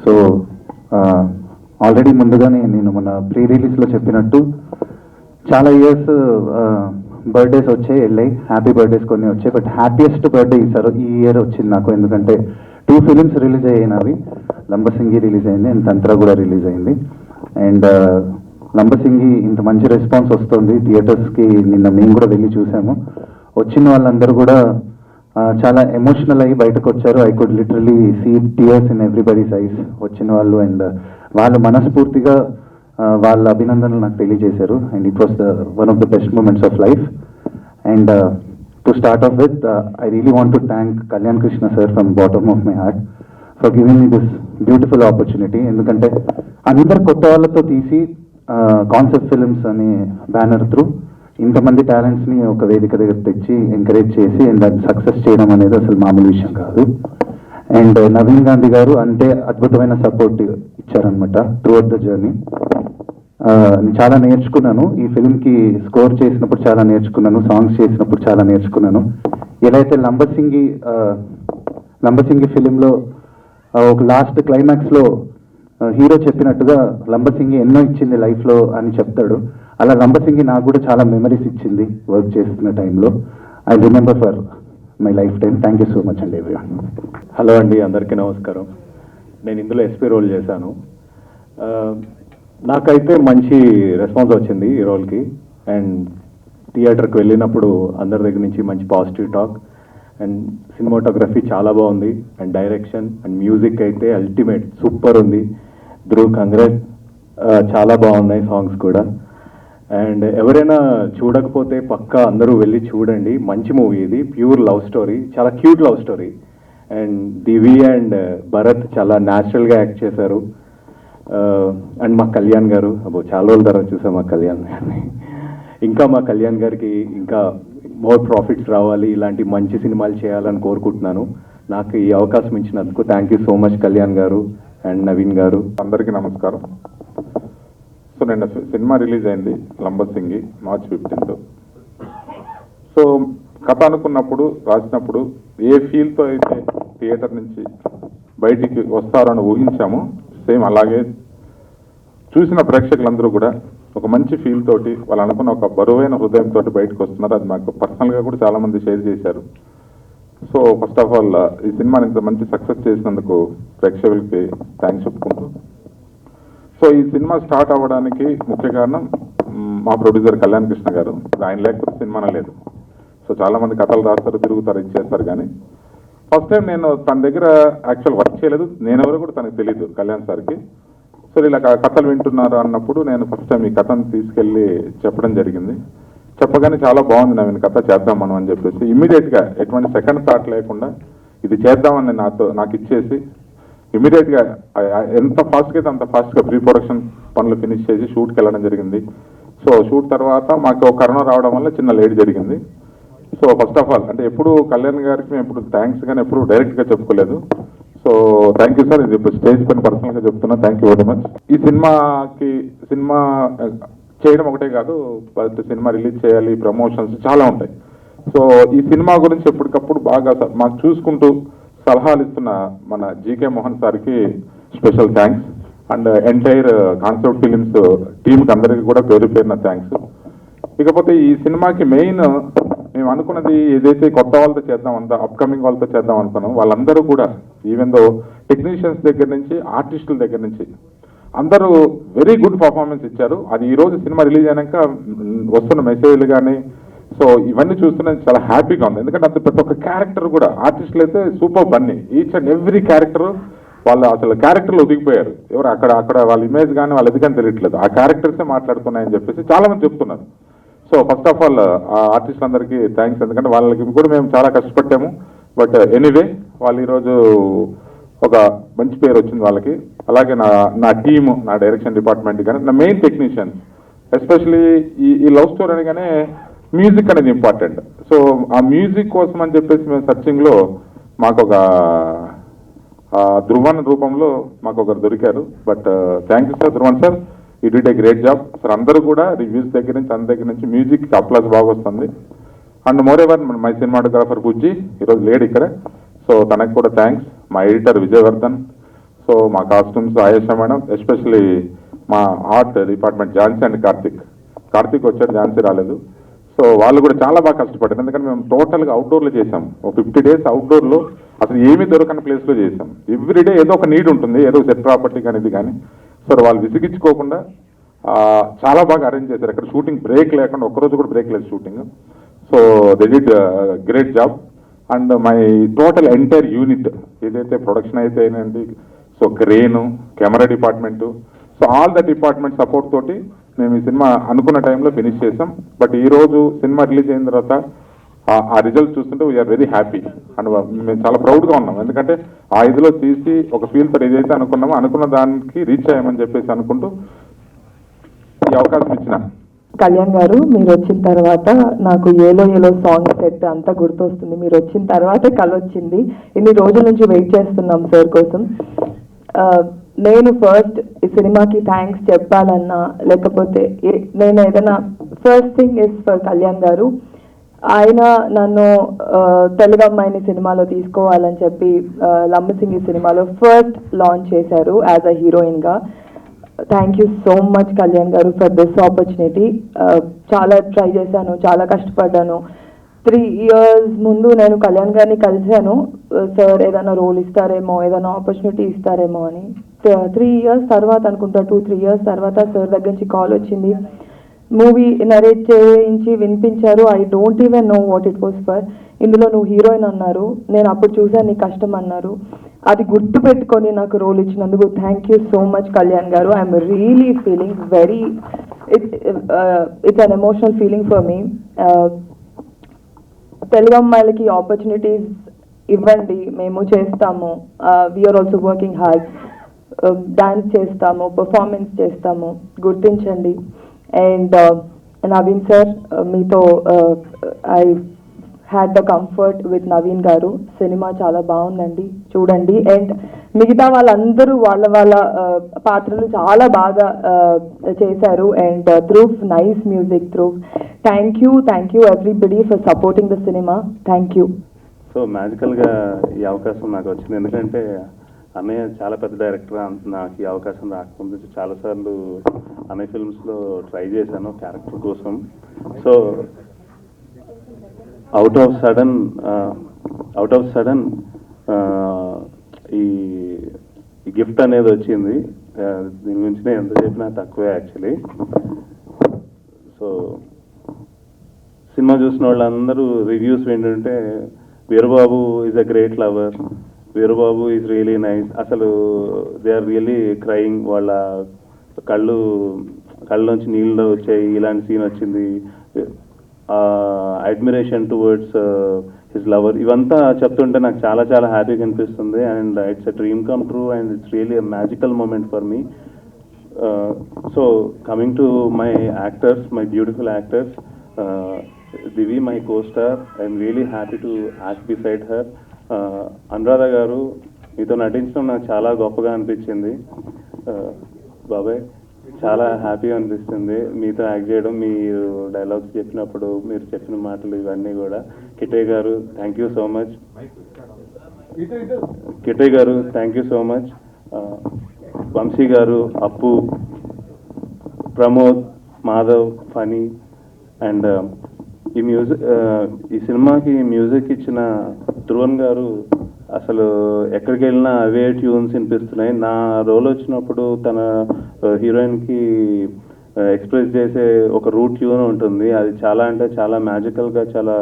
So already ముందుగానే నేను మన ప్రీ రిలీజ్లో చెప్పినట్టు చాలా ఇయర్స్ బర్త్డేస్ వచ్చాయి వెళ్ళాయి, హ్యాపీ బర్త్డేస్ కొన్ని వచ్చాయి, బట్ హ్యాపీయెస్ట్ బర్త్డే ఈ ఇయర్ వచ్చింది నాకు. ఎందుకంటే 2 ఫిలిమ్స్ రిలీజ్ అయ్యాయి నావి. లంబసింగి రిలీజ్ అయింది అండ్ తంత్ర కూడా రిలీజ్ అయింది. అండ్ లంబసింగి ఇంత మంచి రెస్పాన్స్ వస్తుంది థియేటర్స్కి. నిన్న మేము కూడా వెళ్ళి చూసాము. వచ్చిన వాళ్ళందరూ కూడా చాలా ఎమోషనల్ అయ్యి బయటకు వచ్చారు. I could literally see tears in everybody's eyes వచ్చిన వాళ్ళు. అండ్ వాళ్ళు మనస్ఫూర్తిగా వాళ్ళ అభినందనలు నాకు తెలియజేశారు. And it was one of the best moments of life. And to start off with, I really want to thank Kalyan Krishna sir from bottom of my heart for giving me this beautiful opportunity. ఎందుకంటే అందరు కొత్త వాళ్ళతో తీసి concept films అనే banner through ఇంతమంది టాలెంట్స్ని ఒక వేదిక దగ్గర తెచ్చి ఎంకరేజ్ చేసి అండ్ దాన్ని సక్సెస్ చేయడం అనేది అసలు మామూలు విషయం కాదు. అండ్ నవీన్ గాంధీ గారు అంటే అద్భుతమైన సపోర్ట్ ఇచ్చారనమాట త్రూఅవుట్ ద జర్నీ. చాలా నేర్చుకున్నాను ఈ ఫిల్మ్కి. స్కోర్ చేసినప్పుడు చాలా నేర్చుకున్నాను, సాంగ్స్ చేసినప్పుడు చాలా నేర్చుకున్నాను. ఎలా అయితే లంబసింగి ఫిలింలో ఒక లాస్ట్ క్లైమాక్స్లో హీరో చెప్పినట్టుగా లంబసింగి ఎన్నో ఇచ్చింది లైఫ్లో అని చెప్తాడు. అలా లంబసింగి నాకు కూడా చాలా మెమరీస్ ఇచ్చింది వర్క్ చేస్తున్న టైంలో. I remember for my life time. Thank you so much అండి ఎవ్రీవన్. హలో అండి, అందరికీ నమస్కారం. నేను ఇందులో ఎస్పీ రోల్ చేశాను. నాకైతే మంచి రెస్పాన్స్ వచ్చింది ఈ రోల్కి. అండ్ థియేటర్కి వెళ్ళినప్పుడు అందరి దగ్గర నుంచి మంచి పాజిటివ్ టాక్. అండ్ సినిమాటోగ్రఫీ చాలా బాగుంది. అండ్ డైరెక్షన్ అండ్ మ్యూజిక్ అయితే అల్టిమేట్ సూపర్ ఉంది. ధ్రువ్ కంగ్రాట్, చాలా బాగున్నాయి సాంగ్స్ కూడా. అండ్ ఎవరైనా చూడకపోతే పక్కా అందరూ వెళ్ళి చూడండి. మంచి మూవీ ఇది, ప్యూర్ లవ్ స్టోరీ, చాలా cute love story. And Divi and Bharat చాలా న్యాచురల్గా యాక్ట్ చేశారు. అండ్ మా కళ్యాణ్ గారు, చాలా రోజుల తర్వాత చూసాం మా కళ్యాణ్ గారిని. ఇంకా మా కళ్యాణ్ గారికి ఇంకా మోర్ ప్రాఫిట్స్ రావాలి, ఇలాంటి మంచి సినిమాలు చేయాలని కోరుకుంటున్నాను. నాకు ఈ అవకాశం ఇచ్చినందుకు thank you so much Kalyan గారు అండ్ నవీన్ గారు. అందరికీ నమస్కారం. సో నిన్న సినిమా రిలీజ్ అయింది లంబసింగి, మార్చ్ 15th. సో కథ అనుకున్నప్పుడు, రాసినప్పుడు ఏ ఫీల్తో అయితే థియేటర్ నుంచి బయటికి వస్తారని ఊహించాము, సేమ్ అలాగే చూసిన ప్రేక్షకులందరూ కూడా ఒక మంచి ఫీల్ తోటి వాళ్ళు అనుకున్న ఒక బరువైన హృదయంతో బయటకు వస్తున్నారు. అది మాకు పర్సనల్గా కూడా చాలామంది షేర్ చేశారు. సో ఫస్ట్ ఆఫ్ ఆల్ ఈ సినిమాని ఇంత మంచి సక్సెస్ చేసినందుకు ప్రేక్షకులకి థ్యాంక్స్ చెప్పుకుంటూ, సో ఈ సినిమా స్టార్ట్ అవ్వడానికి ముఖ్య కారణం మా ప్రొడ్యూసర్ కళ్యాణ్ కృష్ణ గారు. ఆయన లేకపోతే సినిమానే లేదు. సో చాలామంది కథలు రాస్తారు, తిరుగుతారు, ఇచ్చేస్తారు. కానీ ఫస్ట్ టైం నేను తన దగ్గర యాక్చువల్ వర్క్ చేయలేదు, నేనెవరో కూడా తనకు తెలియదు కళ్యాణ్ సార్కి. సో ఇలా కథలు వింటున్నారు అన్నప్పుడు నేను ఫస్ట్ టైం ఈ కథను తీసుకెళ్ళి చెప్పడం జరిగింది. చెప్పగానే చాలా బాగుంది నవీన్, కథ చేద్దాం మనం అని చెప్పేసి ఇమ్మీడియట్గా ఎటువంటి సెకండ్ థాట్ లేకుండా ఇది చేద్దామని నాకు ఇచ్చేసి ఇమీడియట్గా ఎంత ఫాస్ట్గా అయితే అంత ఫాస్ట్గా ప్రీ ప్రొడక్షన్ పనులు ఫినిష్ చేసి షూట్కి వెళ్ళడం జరిగింది. సో షూట్ తర్వాత మాకు కరోనా రావడం వల్ల చిన్న లేట్ జరిగింది. సో ఫస్ట్ ఆఫ్ ఆల్ అంటే ఎప్పుడు కళ్యాణ్ గారికి మేము ఎప్పుడు థ్యాంక్స్ కానీ ఎప్పుడు డైరెక్ట్గా చెప్పుకోలేదు. సో థ్యాంక్ యూ సార్, ఇది ఇప్పుడు స్టేజ్ పైన పర్సనల్గా చెప్తున్నా. Thank you very much. ఈ సినిమా చేయడం ఒకటే కాదు, బట్ సినిమా రిలీజ్ చేయాలి, ప్రమోషన్స్ చాలా ఉంటాయి. సో ఈ సినిమా గురించి ఎప్పటికప్పుడు బాగా మాకు చూసుకుంటూ సలహాలు ఇస్తున్న మన జీకే మోహన్ సార్కి special thanks. And entire concept films టీంకి అందరికీ కూడా పేరు పేరున థ్యాంక్స్. ఇకపోతే ఈ సినిమాకి మెయిన్ మేము అనుకున్నది ఏదైతే కొత్త వాళ్ళతో చేద్దాం, అంతా అప్కమింగ్ వాళ్ళతో చేద్దాం అనుకున్నాం, వాళ్ళందరూ కూడా ఈవెన్ దో టెక్నీషియన్స్ దగ్గర నుంచి ఆర్టిస్టుల దగ్గర నుంచి అందరూ వెరీ గుడ్ పర్ఫార్మెన్స్ ఇచ్చారు. అది ఈరోజు సినిమా రిలీజ్ అయినాక వస్తున్న మెసేజ్లు కానీ సో ఇవన్నీ చూస్తున్నా చాలా హ్యాపీగా ఉంది. ఎందుకంటే అంత ప్రతి ఒక్క క్యారెక్టర్ కూడా ఆర్టిస్టులు అయితే super Bunny, each and every character వాళ్ళు అసలు క్యారెక్టర్లో ఒదిగిపోయారు. ఎవరు అక్కడ వాళ్ళ ఇమేజ్ కానీ వాళ్ళ ఎదుగని తెలియట్లేదు, ఆ క్యారెక్టర్సే మాట్లాడుతున్నాయని చెప్పేసి చాలా మంది చెప్తున్నారు. సో ఫస్ట్ ఆఫ్ ఆల్ ఆ ఆర్టిస్ట్ అందరికీ థ్యాంక్స్. ఎందుకంటే వాళ్ళకి కూడా మేము చాలా కష్టపడ్డాము. బట్ ఎనీవే వాళ్ళు ఈరోజు ఒక మంచి పేరు వచ్చింది వాళ్ళకి. అలాగే నా టీము, నా డైరెక్షన్ డిపార్ట్మెంట్ కానీ నా మెయిన్ టెక్నీషియన్, ఎస్పెషలీ ఈ లవ్ స్టోరీ అనగానే మ్యూజిక్ అనేది ఇంపార్టెంట్. సో ఆ మ్యూజిక్ కోసం అని చెప్పేసి మేము సర్చింగ్లో మాకు ఒక ధ్రువన్ రూపంలో మాకు ఒకరు దొరికారు. But thank you sir Dhruvan sir. You did a great job. అసలు అందరూ కూడా రివ్యూస్ దగ్గర నుంచి అందరి దగ్గర నుంచి మ్యూజిక్ అప్లాస్ బాగా వస్తుంది. And more ever my cinematographer Bujji ఈరోజు లేడు ఇక్కడ, సో తనకు కూడా థ్యాంక్స్. మా ఎడిటర్ విజయవర్ధన్, సో మా కాస్ట్యూమ్స్ ఆయేషా మేడం, ఎస్పెషలీ మా art department Jhansi and Karthik వచ్చాడు, ఝాన్సీ రాలేదు. సో వాళ్ళు కూడా చాలా బాగా కష్టపడ్డారు, ఎందుకంటే మేము టోటల్గా అవుట్డోర్లో చేసాం. ఒక 50 days అవుట్డోర్లో అసలు ఏమీ దొరకని ప్లేస్లో చేసాం. ఎవ్రీడే ఏదో ఒక నీడ్ ఉంటుంది, ఏదో సెట్ ప్రాపర్టీ కానీ ఇది కానీ. సో వాళ్ళు విసిగించుకోకుండా చాలా బాగా అరేంజ్ చేశారు. ఇక్కడ షూటింగ్ బ్రేక్ లేకుండా, ఒక్కరోజు కూడా బ్రేక్ లేదు shooting. So they did great job. And my total entire unit ఏదైతే ప్రొడక్షన్ అయితే ఏంటి, so crane, camera department, so all the department support తోటి మేము ఈ సినిమా అనుకున్న టైంలో ఫినిష్ చేసాం. బట్ ఈరోజు సినిమా రిలీజ్ అయిన తర్వాత ఆ రిజల్ట్ చూస్తుంటే వీఆర్ వెరీ హ్యాపీ అండ్ మేము చాలా ప్రౌడ్గా ఉన్నాం. ఎందుకంటే ఆ ఇదిలో తీసి ఒక ఫీల్ తో ఏదైతే అనుకున్నామో అనుకున్న దానికి రీచ్ అయ్యామని చెప్పేసి అనుకుంటూ ఈ అవకాశం ఇచ్చిన కళ్యాణ్ గారు, మీరు వచ్చిన తర్వాత నాకు ఏలో ఏలో సాంగ్ సెట్ అంతా గుర్తొస్తుంది. మీరు వచ్చిన తర్వాతే కళ వచ్చింది. ఇన్ని రోజుల నుంచి వెయిట్ చేస్తున్నాం సార్ కోసం. నేను ఫస్ట్ ఈ సినిమాకి థ్యాంక్స్ చెప్పాలన్నా, లేకపోతే నేను ఏదైనా first thing is for Kalyan గారు. ఆయన నన్ను తెలుగు అమ్మాయిని సినిమాలో తీసుకోవాలని చెప్పి లంబసింగి సినిమాలో ఫస్ట్ లాంచ్ చేశారు యాజ్ అ హీరోయిన్గా. Thank you so much Kalyan గారు ఫర్ దిస్ ఆపర్చునిటీ. చాలా ట్రై చేశాను, చాలా కష్టపడ్డాను. 3 years ముందు నేను కళ్యాణ్ గారిని కలిశాను, సార్ ఏదైనా రోల్ ఇస్తారేమో, ఏదైనా ఆపర్చునిటీ ఇస్తారేమో అని. 3 years తర్వాత అనుకుంటా, 2-3 years తర్వాత సార్ దగ్గర నుంచి కాల్ వచ్చింది. మూవీ నరేట్ చేయించి వినిపించారు. I don't even know what it was for. ఇందులో నువ్వు హీరోయిన్ అన్నారు, నేను అప్పుడు చూసాను నీ కష్టం అన్నారు. అది గుర్తు పెట్టుకొని నాకు రోల్ ఇచ్చినందుకు thank you so much Kalyan garu. I'm really feeling very, it's an emotional feeling for me. Telugu అమ్మాయిలకి ఆపర్చునిటీస్ ఇవ్వండి, మేము చేస్తాము. We are also working hard. Dance చేస్తాము, పర్ఫార్మెన్స్ చేస్తాము, గుర్తించండి. అండ్ నవీన్ సార్, మీతో I had the comfort with Naveen garu. Cinema చాలా బాగుందండి, చూడండి. అండ్ మిగతా వాళ్ళందరూ వాళ్ళ పాత్రలు చాలా బాగా చేశారు. And Dhruv, nice music Dhruv. Thank you everybody for supporting the cinema. Thank you. So మ్యాజికల్గా ఈ అవకాశం నాకు వచ్చింది, ఎందుకంటే అన్నయ్య చాలా పెద్ద డైరెక్టర్. నాకు ఈ అవకాశం రాకముందు చాలాసార్లు అన్నయ్య ఫిల్మ్స్లో ట్రై చేశాను క్యారెక్టర్ కోసం. సో అవుట్ ఆఫ్ సడన్ ఈ గిఫ్ట్ అనేది వచ్చింది. దీని గురించి నేను ఎంత చెప్పినా తక్కువే యాక్చువల్లీ. సో సినిమా చూసిన వాళ్ళందరూ రివ్యూస్ ఏంటంటే, Veerababu is a great lover, Veerababu is really nice. అసలు దే ఆర్ రియలీ క్రయింగ్, వాళ్ళ కళ్ళలోంచి నీళ్ళు వచ్చాయి, ఇలాంటి సీన్ వచ్చింది, అడ్మిరేషన్ టువర్డ్స్ హిజ్ లవర్, ఇవంతా చెప్తుంటే నాకు చాలా చాలా హ్యాపీగా అనిపిస్తుంది. And it's a dream come true and it's really a magical moment for me. So coming to my actors, my beautiful actors, Divi my costar, I'm really happy to act beside her. Anuradha garu, మీతో నటించడం నాకు చాలా గొప్పగా అనిపించింది. బాబాయ్, చాలా హ్యాపీగా అనిపిస్తుంది మీతో యాక్ట్ చేయడం. మీరు డైలాగ్స్ చెప్పినప్పుడు మీరు చెప్పిన మాటలు ఇవన్నీ కూడా. Kittaiah garu, thank you so much. Kittaiah garu, thank you so much. Vamsi garu, Appu, Pramod, Madhav, funny. And ఈ సినిమాకి మ్యూజిక్ ఇచ్చిన ధ్రువన్ గారు, అసలు ఎక్కడికి వెళ్ళినా అవే ట్యూన్స్ వినిపిస్తున్నాయి. నా రోల్ వచ్చినప్పుడు తన హీరోయిన్కి ఎక్స్ప్రెస్ చేసే ఒక రూట్ ట్యూన్ ఉంటుంది, అది చాలా అంటే చాలా మ్యాజికల్గా, చాలా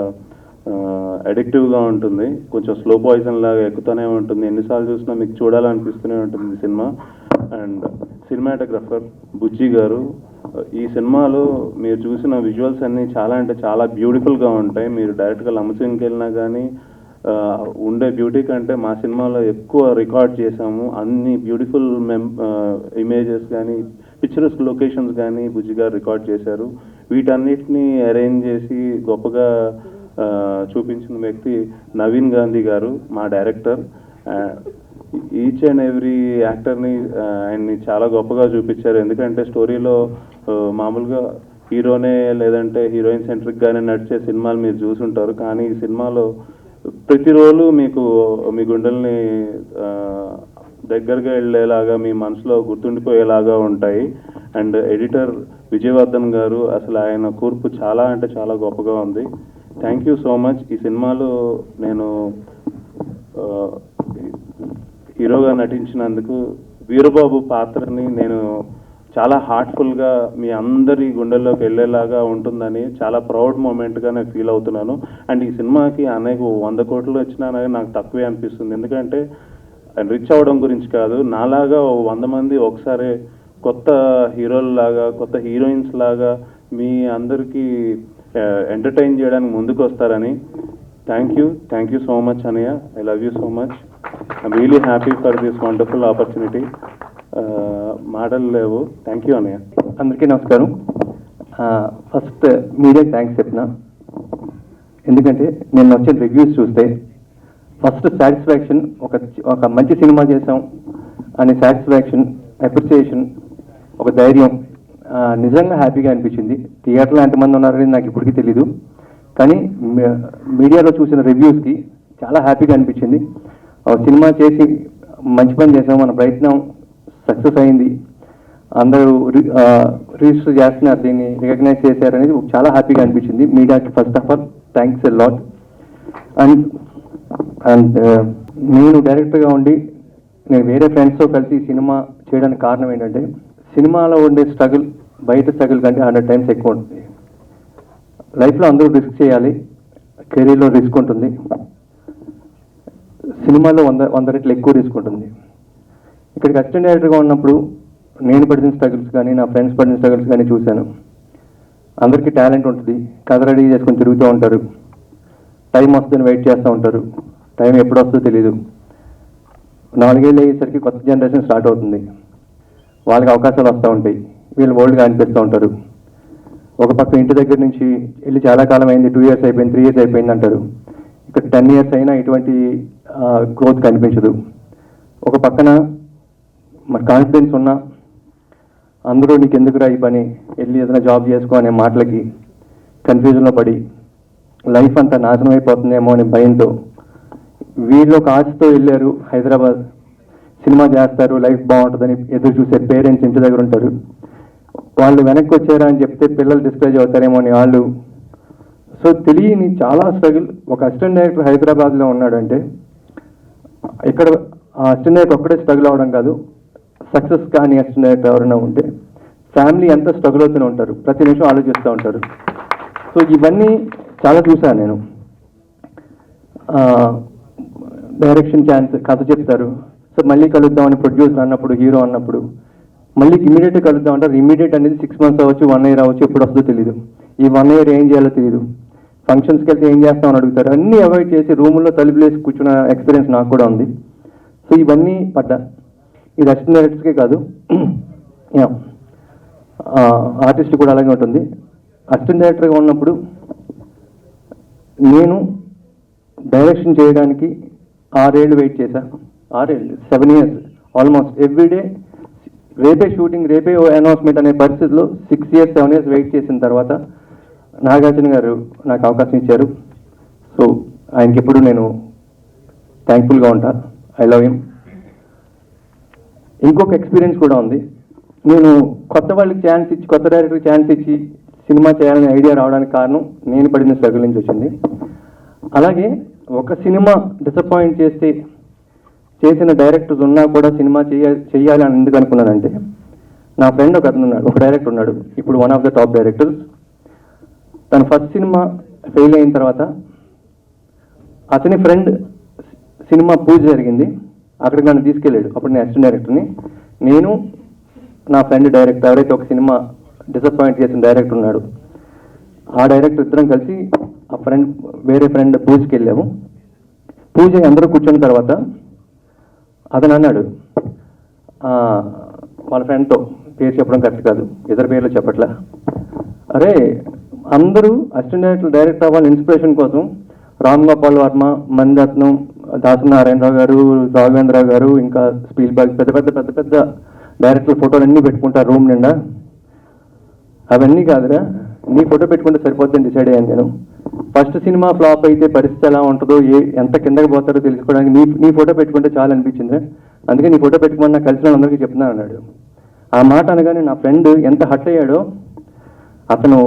అడిక్టివ్గా ఉంటుంది. కొంచెం స్లో పాయిజన్ లాగా ఎక్కుతూనే ఉంటుంది, ఎన్నిసార్లు చూసినా మీకు చూడాలనిపిస్తూనే ఉంటుంది సినిమా. అండ్ సినిమాటోగ్రఫర్ బుజ్జి గారు, ఈ సినిమాలో మీరు చూసిన విజువల్స్ అన్నీ చాలా అంటే చాలా బ్యూటిఫుల్గా ఉంటాయి. మీరు డైరెక్ట్గా లంబసింగికి వెళ్ళినా కానీ ఉండే బ్యూటీ కంటే మా సినిమాలో ఎక్కువ రికార్డ్ చేసాము. అన్ని బ్యూటిఫుల్ ఇమేజెస్ కానీ, పిక్చరస్ లొకేషన్స్ కానీ బుజ్జి గారు రికార్డ్ చేశారు. వీటన్నిటిని అరేంజ్ చేసి గొప్పగా చూపించిన వ్యక్తి నవీన్ గాంధీ గారు, మా డైరెక్టర్. ఈచ్ అండ్ ఎవ్రీ యాక్టర్ని ఆయన్ని చాలా గొప్పగా చూపించారు. ఎందుకంటే స్టోరీలో మామూలుగా హీరోనే లేదంటే హీరోయిన్ సెంట్రిక్గానే నడిచే సినిమాలు మీరు చూసుంటారు. కానీ ఈ సినిమాలో ప్రతి రోజు మీకు మీ గుండెల్ని దగ్గరగా వెళ్ళేలాగా మీ మనసులో గుర్తుండిపోయేలాగా ఉంటాయి. అండ్ ఎడిటర్ విజయవర్ధన్ గారు అసలు ఆయన కూర్పు చాలా అంటే చాలా గొప్పగా ఉంది. Thank you so much. ఈ సినిమాలో నేను హీరోగా నటించినందుకు వీరబాబు పాత్రని నేను చాలా హార్ట్ఫుల్గా మీ అందరి గుండెల్లోకి వెళ్ళేలాగా ఉంటుందని చాలా ప్రౌడ్ మూమెంట్గా నేను ఫీల్ అవుతున్నాను. అండ్ ఈ సినిమాకి అనేక 100 కోట్లు వచ్చినా నాకు తక్కువే అనిపిస్తుంది. ఎందుకంటే రిచ్ అవ్వడం గురించి కాదు, నాలాగా 100 మంది ఒకసారి కొత్త హీరోల్లాగా కొత్త హీరోయిన్స్ లాగా మీ అందరికీ ఎంటర్టైన్ చేయడానికి ముందుకు వస్తారని. థ్యాంక్ యూ సో మచ్ అన్నయ్య. I love you so much. I'm really happy for this wonderful opportunity. మాటలు లేవు. థ్యాంక్ యూ అన్నయ్య. అందరికీ నమస్కారం. ఫస్ట్ మీడియా థ్యాంక్స్ చెప్పిన, ఎందుకంటే నేను వచ్చిన రివ్యూస్ చూస్తే ఫస్ట్ సాటిస్ఫాక్షన్, ఒక మంచి సినిమా చేసాం అనే సాటిస్ఫాక్షన్, అప్రిసియేషన్, ఒక ధైర్యం, నిజంగా హ్యాపీగా అనిపించింది. థియేటర్లో ఎంతమంది ఉన్నారని నాకు ఇప్పటికీ తెలీదు, కానీ మీడియాలో చూసిన రివ్యూస్కి చాలా హ్యాపీగా అనిపించింది. సినిమా చేసి మంచి పని చేసాం, మన ప్రయత్నం సక్సెస్ అయింది, అందరూ రిజిస్టర్ చేస్తున్నారు, దీన్ని రికగ్నైజ్ చేశారనేది చాలా హ్యాపీగా అనిపించింది. మీడియాకి first of all thanks a lot. And నేను డైరెక్టర్గా ఉండి నేను వేరే ఫ్రెండ్స్తో కలిసి సినిమా చేయడానికి కారణం ఏంటంటే, సినిమాలో ఉండే స్ట్రగుల్ బయట స్ట్రగుల్ కంటే 100 times ఎక్కువ ఉంటుంది. లైఫ్లో అందరూ రిస్క్ చేయాలి, కెరీర్లో రిస్క్ ఉంటుంది, సినిమాలో 100 రెట్లు ఎక్కువ రిస్క్ ఉంటుంది. ఇక్కడికి అసిస్టెంట్ డైరెక్టర్గా ఉన్నప్పుడు నేను పడిన స్ట్రగుల్స్ కానీ నా ఫ్రెండ్స్ పడిన స్ట్రగుల్స్ కానీ చూశాను. అందరికీ టాలెంట్ ఉంటుంది, కథ రెడీ చేసుకొని తిరుగుతూ ఉంటారు, టైం వస్తుందని వెయిట్ చేస్తూ ఉంటారు, టైం ఎప్పుడు వస్తుందో తెలియదు. 4 ఏళ్ళు అయ్యేసరికి కొత్త జనరేషన్ స్టార్ట్ అవుతుంది, వాళ్ళకి అవకాశాలు వస్తూ ఉంటాయి, వీళ్ళు ఓల్డ్గా అనిపిస్తూ ఉంటారు. ఒక పక్క ఇంటి దగ్గర నుంచి వెళ్ళి చాలా కాలం అయింది, 2 years అయిపోయింది, 3 years అయిపోయింది అంటారు. ఇక్కడ 10 years అయినా ఎటువంటి గ్రోత్ కనిపించదు. ఒక పక్కన మరి కాన్ఫిడెన్స్ ఉన్నా అందరూ నీకు ఎందుకురా ఈ పని, వెళ్ళి ఏదైనా జాబ్ చేసుకో అనే మాటలకి కన్ఫ్యూజన్లో పడి లైఫ్ అంతా నాశనం అయిపోతుందేమో అనే భయంతో, వీళ్ళు ఒక ఆశతో వెళ్ళారు హైదరాబాద్, సినిమా చేస్తారు, లైఫ్ బాగుంటుందని ఎదురు చూసే పేరెంట్స్ ఇంటి దగ్గర ఉంటారు. వాళ్ళు వెనక్కి వచ్చారా అని చెప్తే పిల్లలు డిస్కరేజ్ అవుతారేమో అని వాళ్ళు. సో తెలియని చాలా స్ట్రగుల్. ఒక అసిస్టెంట్ డైరెక్టర్ హైదరాబాద్లో ఉన్నాడంటే ఇక్కడ ఆ అసిస్టెంట్ డైరెక్టర్ ఒక్కడే స్ట్రగుల్ అవ్వడం కాదు, సక్సెస్ కానీ అసిస్టెంట్ డైరెక్టర్ ఎవరైనా ఉంటే ఫ్యామిలీ ఎంత స్ట్రగుల్ అవుతూనే ఉంటారు, ప్రతి నిమిషం ఆలోచిస్తూ ఉంటారు. సో ఇవన్నీ చాలా చూశాను నేను. డైరెక్షన్ ఛాన్స్, కథ చెప్తారు, సో మళ్ళీ కలుద్దామని ప్రొడ్యూసర్ అన్నప్పుడు, హీరో అన్నప్పుడు మళ్ళీ ఇమీడియట్గా కలుద్దాం అంటారు. ఇమీడియట్ అనేది 6 months అవ్వచ్చు, 1 year అవ్వచ్చు, ఎప్పుడు వస్తుందో తెలియదు. ఈ 1 year ఏం చేయాలో తెలియదు. ఫంక్షన్స్కి వెళ్తే ఏం చేస్తామని అడుగుతారు. అన్నీ అవాయిడ్ చేసి రూముల్లో తలుపులేసి కూర్చున్న ఎక్స్పీరియన్స్ నాకు కూడా ఉంది. సో ఇవన్నీ పడ్డా. ఇది అసిస్టెంట్ డైరెక్టర్స్కే కాదు, ఆర్టిస్ట్ కూడా అలాగే ఉంటుంది. అసిస్టెంట్ డైరెక్టర్గా ఉన్నప్పుడు నేను డైరెక్షన్ చేయడానికి 6 ఏళ్ళు వెయిట్ చేశా. 7 years ఆల్మోస్ట్ ఎవ్రీడే. రేపే షూటింగ్, రేపే అనౌన్స్మెంట్ అనే పరిస్థితిలో 6 years 7 years వెయిట్ చేసిన తర్వాత నాగార్జున గారు నాకు అవకాశం ఇచ్చారు. సో ఆయనకి ఎప్పుడు నేను థ్యాంక్ఫుల్గా ఉంటా. I love him. ఇంకొక ఎక్స్పీరియన్స్ కూడా ఉంది. నేను కొత్త వాళ్ళకి ఛాన్స్ ఇచ్చి, కొత్త డైరెక్టర్కి ఛాన్స్ ఇచ్చి సినిమా చేయాలనే ఐడియా రావడానికి కారణం నేను పడిన స్ట్రగుల్ నుంచి వచ్చింది. అలాగే ఒక సినిమా డిసప్పాయింట్ చేస్తే చేసిన డైరెక్టర్స్ ఉన్నా కూడా సినిమా చేయాలి అని ఎందుకు అనుకున్నానంటే, నా ఫ్రెండ్ ఒక అతను ఉన్నాడు, ఒక డైరెక్టర్ ఉన్నాడు, ఇప్పుడు one of the top directors. తన ఫస్ట్ సినిమా ఫెయిల్ అయిన తర్వాత అతని ఫ్రెండ్ సినిమా పూజ జరిగింది, అక్కడికి నన్ను తీసుకెళ్ళాడు. అప్పుడు నేను అసిస్టెంట్ డైరెక్టర్ని. నేను నా ఫ్రెండ్ డైరెక్టర్, ఎవరైతే ఒక సినిమా డిసప్పాయింట్ చేసిన డైరెక్టర్ ఉన్నాడు, ఆ డైరెక్టర్ ఇద్దరం కలిసి ఆ ఫ్రెండ్, వేరే ఫ్రెండ్ పూజకి వెళ్ళాము. పూజ అందరూ కూర్చున్న తర్వాత అతను అన్నాడు, వాళ్ళ ఫ్రెండ్తో, పేరు చెప్పడం కరెక్ట్ కాదు, ఇద్దరు పేర్లు చెప్పట్లా, అరే అందరూ అసిస్టెంట్ డైరెక్టర్ అవ్వాలి ఇన్స్పిరేషన్ కోసం రామ్ గోపాల్ వర్మ, మణిరత్నం, దాసు నారాయణరావు గారు, రాఘవేంద్రరావు గారు, ఇంకా స్పీల్బర్గ్ పెద్ద పెద్ద పెద్ద పెద్ద డైరెక్టర్ ఫోటోలు అన్నీ పెట్టుకుంటారు రూమ్ నిండా. అవన్నీ కాదురా, నీ ఫోటో పెట్టుకుంటే సరిపోతుందని డిసైడ్ అయ్యాను నేను. ఫస్ట్ సినిమా ఫ్లాప్ అయితే పరిస్థితి ఎలా ఉంటుందో, ఎంత కిందకి పోతారో తెలుసుకోవడానికి నీ ఫోటో పెట్టుకుంటే చాలా అనిపించింది. అందుకే నీ ఫోటో పెట్టుకోమని నాకు కలిసిన అందరికీ చెప్తున్నాను అన్నాడు. ఆ మాట అనగానే నా ఫ్రెండ్ ఎంత హట్ అయ్యాడో, అతను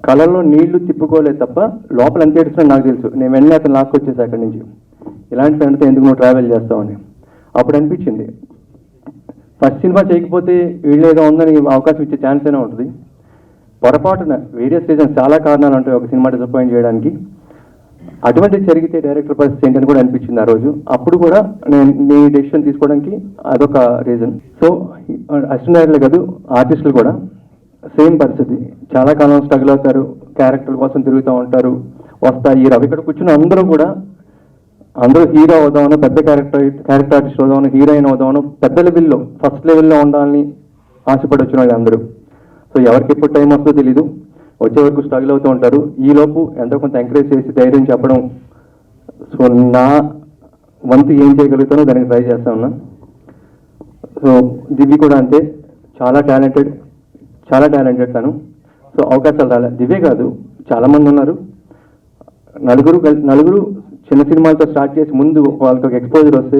కళ్ళల్లో నీళ్లు తిప్పుకోలేదు తప్ప లోపల ఎంత ఏడుస్తున్నా నాకు తెలుసు. నేను వెంటనే అతను లాక్కొచ్చేసి అక్కడి నుంచి, ఇలాంటి ఫ్రెండ్తో ఎందుకు నువ్వు ట్రావెల్ చేస్తావని. అప్పుడు అనిపించింది ఫస్ట్ సినిమా చేయకపోతే వీళ్ళేదో ఉందని అవకాశం ఇచ్చే ఛాన్స్ అయినా ఉంటుంది. పొరపాటున వేరియస్ రీజన్స్, చాలా కారణాలు ఉంటాయి ఒక సినిమా డిసప్పాయింట్ చేయడానికి. అటువంటిది జరిగితే డైరెక్టర్ పరిస్థితి ఏంటని కూడా అనిపించింది ఆ రోజు. అప్పుడు కూడా నేను నీ డెసిషన్ తీసుకోవడానికి అదొక రీజన్. సో అసిస్టెంట్ డైరెక్టర్లే కాదు, ఆర్టిస్టులు కూడా సేమ్ పరిస్థితి. చాలా కాలం స్ట్రగుల్ అవుతారు, క్యారెక్టర్ కోసం తిరుగుతూ ఉంటారు, వస్తాయి రావు. ఇక్కడ కూర్చున్న అందరూ కూడా అందరూ హీరో అవుదామనో, పెద్ద క్యారెక్టర్ ఆర్టిస్ట్ అవుదామనో, హీరోయిన్ అవుదామనో, పెద్ద లెవెల్లో ఫస్ట్ లెవెల్లో ఉండాలని ఆశపడి వచ్చిన వాళ్ళు అందరూ. సో ఎవరికి ఎప్పుడు టైం వస్తుందో తెలీదు, వచ్చే వరకు స్ట్రగుల్ అవుతూ ఉంటారు. ఈలోపు ఎంతో కొంత ఎంకరేజ్ చేసి ధైర్యం చెప్పడం, సో నా వంతు ఏం చేయగలుగుతానో దానికి ట్రై చేస్తా ఉన్నా. సో దివ్య కూడా అంతే, చాలా టాలెంటెడ్ తను. సో అవకాశాలు రాలే. దివ్య కాదు, చాలామంది ఉన్నారు. నలుగురు చిన్న సినిమాలతో స్టార్ట్ చేసి ముందు వాళ్ళకి ఒక ఎక్స్పోజర్ వస్తే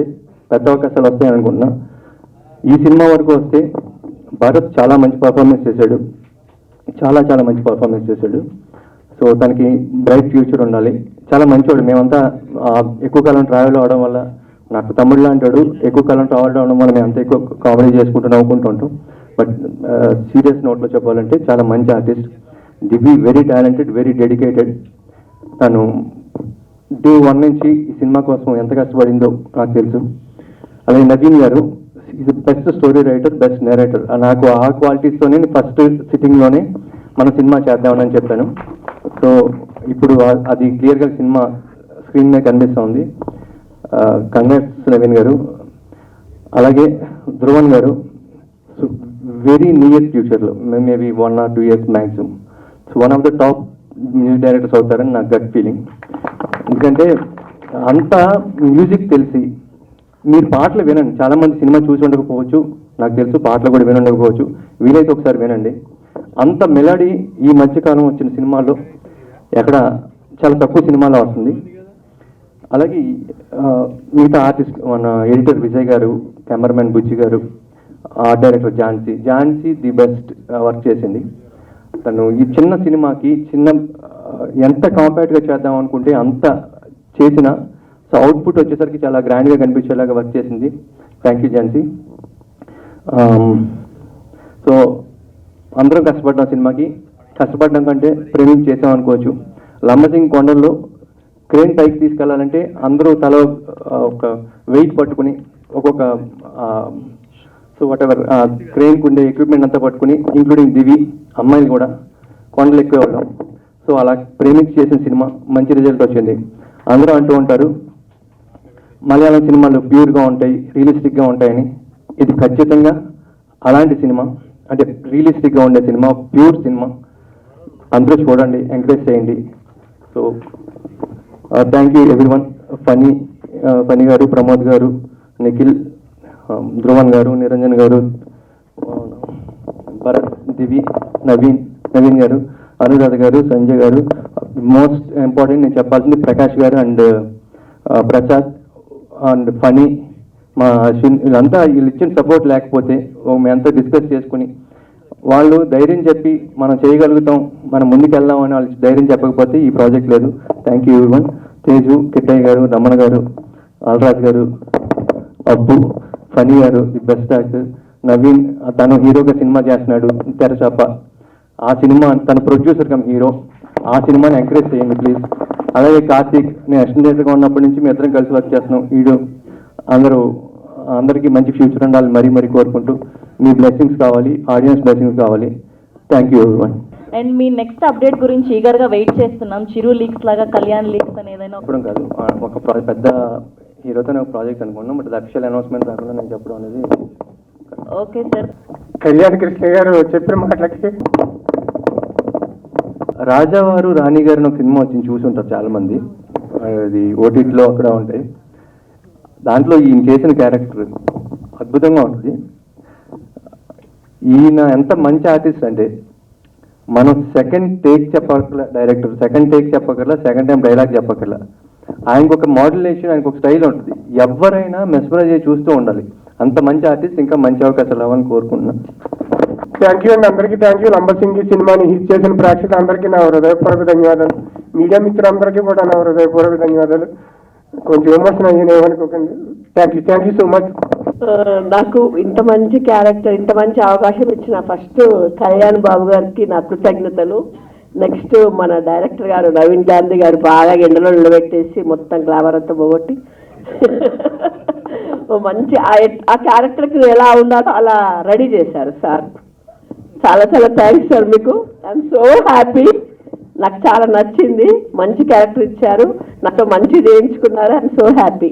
పెద్ద అవకాశాలు వస్తాయని అనుకుంటున్నా. ఈ సినిమా వరకు వస్తే భరత్ చాలా మంచి పర్ఫార్మెన్స్ చేశాడు, చాలా మంచి పర్ఫార్మెన్స్ చేశాడు. సో తనకి బ్రైట్ ఫ్యూచర్ ఉండాలి. చాలా మంచివాడు. మేమంతా ఎక్కువ కాలం ట్రావెల్ అవడం వల్ల, నాకు తమ్ముడు లాంటాడు, ఎక్కువ కాలం ట్రావెల్ అవడం వల్ల మేము అంతా ఎక్కువ కామెడీ చేసుకుంటూ నవ్వుకుంటూ ఉంటాం. బట్ సీరియస్ నోట్లో చెప్పాలంటే చాలా మంచి ఆర్టిస్ట్. దివ్య వెరీ టాలెంటెడ్, వెరీ డెడికేటెడ్. తను డే 1 నుంచి ఈ సినిమా కోసం ఎంత కష్టపడిందో నాకు తెలుసు. అలాగే నవీన్ గారు is best story writer, best narrator. నాకు ఆ క్వాలిటీస్తోనే ఫస్ట్ సిట్టింగ్లోనే మన సినిమా చేద్దామని చెప్పాను. సో ఇప్పుడు అది క్లియర్గా సినిమా స్క్రీన్ మీద కనిపిస్తోంది. కంగ్రాట్స్ నవీన్ గారు. అలాగే ధ్రువన్ గారు వెరీ నియర్ ఫ్యూచర్లో, maybe 1 or 2 years maximum, so one of the top music directors అవుతారని నాకు గట్ ఫీలింగ్. ఎందుకంటే అంతా మ్యూజిక్ తెలిసి మీరు పాటలు వినండి. చాలామంది సినిమా చూసి ఉండకపోవచ్చు, నాకు తెలుసు, పాటలు కూడా విని ఉండకపోవచ్చు. వీలైతే ఒకసారి వినండి. అంత మెలడీ ఈ మధ్యకాలం వచ్చిన సినిమాల్లో ఎక్కడ చాలా తక్కువ సినిమాలో వస్తుంది. అలాగే మిగతా ఆర్టిస్ట్, మన ఎడిటర్ విజయ్ గారు, కెమెరామెన్ బుజ్జి గారు, art director Jhansi the best work చేసింది. తను ఈ చిన్న సినిమాకి ఎంత కాంపాక్ట్గా చేద్దాం అనుకుంటే అంత చేసిన, సో అవుట్పుట్ వచ్చేసరికి చాలా గ్రాండ్గా కనిపించేలాగా వర్క్ చేసింది. Thank you Jhansi. సో అందరం కష్టపడ్డాం సినిమాకి. కష్టపడడం కంటే ప్రేమించి చేసాం అనుకోవచ్చు. లంబసింగ్ కొండల్లో క్రేన్ పైకి తీసుకెళ్లాలంటే అందరూ తల ఒక వెయిట్ పట్టుకుని ఒక్కొక్క సో వాట్ ఎవర్ క్రేన్కి ఉండే ఎక్విప్మెంట్ అంతా పట్టుకుని, ఇంక్లూడింగ్ దివి అమ్మాయిలు కూడా కొండలు ఎక్కువ వెళ్ళడం. సో అలా ప్రేమించి చేసిన సినిమా మంచి రిజల్ట్ వచ్చింది. అందరూ అంటూ ఉంటారు మలయాళం సినిమాలు ప్యూర్గా ఉంటాయి, రియలిస్టిక్గా ఉంటాయని. ఇది ఖచ్చితంగా అలాంటి సినిమా, అంటే రియలిస్టిక్గా ఉండే సినిమా, ప్యూర్ సినిమా. అందరూ చూడండి, ఎంకరేజ్ చేయండి. So thank you everyone. Phani garu, Pramod గారు, నిఖిల్, ధ్రువన్ గారు, నిరంజన్ గారు, భరత్, దివి, నవీన్ గారు, అనురాధ గారు, సంజయ్ గారు, మోస్ట్ ఇంపార్టెంట్ నేను చెప్పాల్సింది ప్రకాష్ గారు అండ్ ప్రసాద్ అండ్ ఫనీ, మా అశ్విన్, వీళ్ళు ఇచ్చిన సపోర్ట్ లేకపోతే మేమంతా డిస్కస్ చేసుకుని వాళ్ళు ధైర్యం చెప్పి మనం చేయగలుగుతాం, మనం ముందుకు వెళ్దాం అని వాళ్ళు ధైర్యం చెప్పకపోతే ఈ ప్రాజెక్ట్ లేదు. Thank you everyone. Teju, Kittayya గారు, రమణ గారు, అల్రాజ్ గారు, అబ్బు, ఫనీ గారు ది బెస్ట్ యాక్టర్, నవీన్ తను హీరోగా సినిమా చేస్తున్నాడు తెరచాప. ఆ సినిమా తన ప్రొడ్యూసర్ కమ్ హీరో. ఆ సినిమాని ఎంకరేజ్ చేయండి ప్లీజ్. అలాగే కార్తీక్, నేను అసిస్టెంట్ డైరెక్టర్గా ఉన్నప్పటి నుంచి మీ ఇద్దరం కలిసి వర్క్ చేస్తున్నాం. అందరికీ మంచి ఫ్యూచర్ ఉండాలి మరీ కోరుకుంటూ, మీ బ్లెస్సింగ్స్ కావాలి, ఆడియన్స్ బ్లెస్సింగ్స్ కావాలి. Thank you everyone. And me next update గురించి ఈగర్గా వెయిట్ చేస్తున్నాం. చిరు లీక్స్ లాగా కళ్యాణ్ లీక్స్ అని ఏదైనా చెప్పడం కాదు, ఒక పెద్ద హీరోతోనే ఒక ప్రాజెక్ట్ అనుకున్నాం. బట్ అఫీషియల్ అనౌన్స్మెంట్ రాకుండా నేను చెప్పడం అనేది. Okay sir. కళ్యాణ్ కృష్ణ గారు చెప్పిన మాటలకి రాజావారు రాణి గారిని ఒక సినిమా వచ్చింది, చూసి ఉంటారు చాలా మంది. అది ఓటీటీలో అక్కడ ఉంటాయి. దాంట్లో ఈయన చేసిన క్యారెక్టర్ అద్భుతంగా ఉంటుంది. ఈయన ఎంత మంచి ఆర్టిస్ట్ అంటే మనం సెకండ్ టేక్ చెప్పక్కర్లా, డైరెక్టర్ సెకండ్ టేక్ చెప్పక్కర్లా, సెకండ్ టైం డైలాగ్ చెప్పక్కర్లా. ఆయనకు ఒక మోడ్యులేషన్, ఆయనకు ఒక స్టైల్ ఉంటుంది. ఎవరైనా మెస్మరైజ్ అయ్యి చూస్తూ ఉండాలి. అంత మంచి ఆర్టిస్ట్, ఇంకా మంచి అవకాశాలు అవ్వాలని కోరుకుంటున్నాను. థ్యాంక్ యూ అండి, అందరికీ థ్యాంక్ యూ. లంబసింగి సినిమాని హిట్ చేసిన ప్రేక్షకులందరికీ నా హృదయపూర్వక ధన్యవాదాలు. మీడియా మిత్రులందరికీ కూడా నా హృదయపూర్వక ధన్యవాదాలు. కొంచెం ఎమోషన్ అయ్యాను, ఏమనుకోకండి. Thank you so much. నాకు ఇంత మంచి క్యారెక్టర్, ఇంత మంచి అవకాశం ఇచ్చిన ఫస్ట్ కళ్యాణ్ బాబు గారికి నా కృతజ్ఞతలు. నెక్స్ట్ మన డైరెక్టర్ గారు నవీన్ గాంధీ గారు బాగా ఎండలో నిలబెట్టేసి మొత్తం గ్లామర్ అంతా పోగొట్టి మంచి ఆ క్యారెక్టర్కి ఎలా ఉండాలో అలా రెడీ చేశారు సార్. చాలా చాలా థ్యాంక్స్ సార్ మీకు. I'm so happy. నాకు చాలా నచ్చింది. మంచి క్యారెక్టర్ ఇచ్చారు, నాతో మంచి చేయించుకున్నారు. I'm so happy.